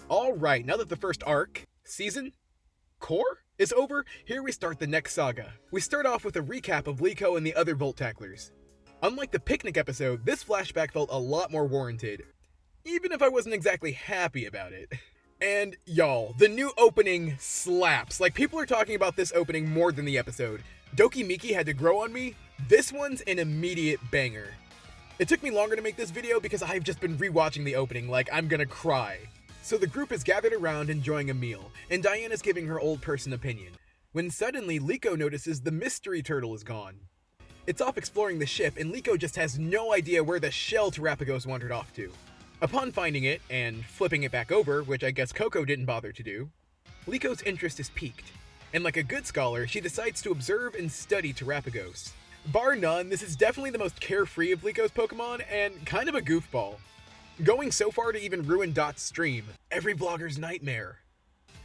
Alright, now that the first arc, season, core is over, here we start the next saga. We start off with a recap of Liko and the other Volt Tacklers. Unlike the picnic episode, this flashback felt a lot more warranted, even if I wasn't exactly happy about it. And y'all, the new opening slaps. Like, people are talking about this opening more than the episode. Doki Miki had to grow on me. This one's an immediate banger. It took me longer to make this video because I've just been rewatching the opening like I'm gonna cry. So the group is gathered around enjoying a meal, and Diana's giving her old person opinion, when suddenly Liko notices the mystery turtle is gone. It's off exploring the ship, and Liko just has no idea where the shell Terapagos wandered off to. Upon finding it, and flipping it back over, which I guess Coco didn't bother to do, Liko's interest is piqued, and like a good scholar, she decides to observe and study Terapagos. Bar none, this is definitely the most carefree of Liko's Pokemon, and kind of a goofball. Going so far to even ruin Dot's stream, every vlogger's nightmare.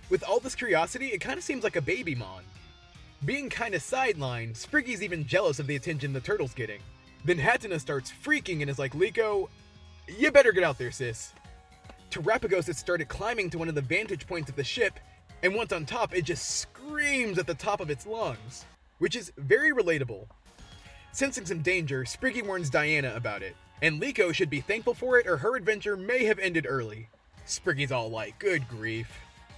With all this curiosity, it kinda seems like a baby mon. Being kinda sidelined, Spriggy's even jealous of the attention the turtle's getting. Then Hatenna starts freaking and is like, Liko, you better get out there, sis. Terapagos has started climbing to one of the vantage points of the ship, and once on top, it just screams at the top of its lungs, which is very relatable. Sensing some danger, Spriggy warns Diana about it, and Liko should be thankful for it or her adventure may have ended early. Spriggy's all like, good grief.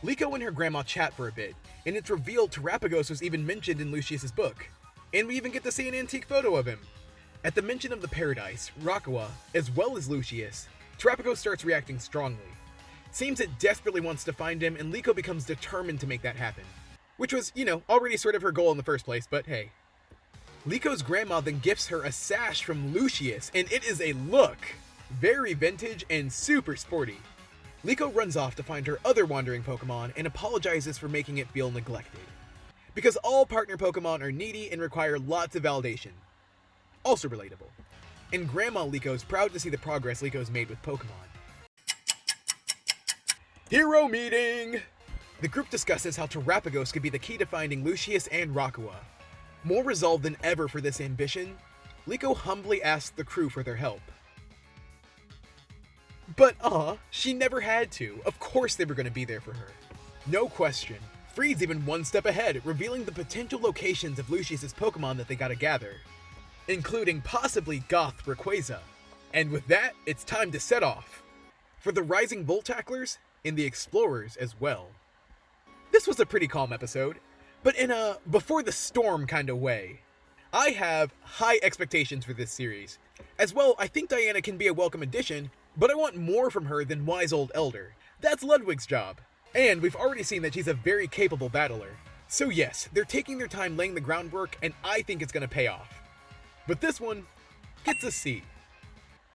Liko and her grandma chat for a bit, and it's revealed Terapagos was even mentioned in Lucius's book, and we even get to see an antique photo of him. At the mention of the paradise, Rakawa, as well as Lucius, Terapagos starts reacting strongly. Seems it desperately wants to find him, and Liko becomes determined to make that happen. Which was, already sort of her goal in the first place, but hey. Liko's grandma then gifts her a sash from Lucius, and it is a look! Very vintage and super sporty. Liko runs off to find her other wandering Pokemon and apologizes for making it feel neglected. Because all partner Pokemon are needy and require lots of validation. Also relatable. And Grandma Liko's proud to see the progress Liko's made with Pokemon. Hero meeting! The group discusses how Terapagos could be the key to finding Lucius and Rakawa. More resolved than ever for this ambition, Liko humbly asks the crew for their help. But she never had to. Of course they were going to be there for her. No question. Freed's even one step ahead, revealing the potential locations of Lucius's Pokemon that they gotta gather, including possibly Goth Rayquaza. And with that, it's time to set off. For the rising Volt Tacklers, and the Explorers as well. This was a pretty calm episode, but in a before the storm kind of way. I have high expectations for this series. As well, I think Diana can be a welcome addition, but I want more from her than wise old elder. That's Ludwig's job. And we've already seen that she's a very capable battler. So yes, they're taking their time laying the groundwork, and I think it's gonna pay off. But this one gets a C.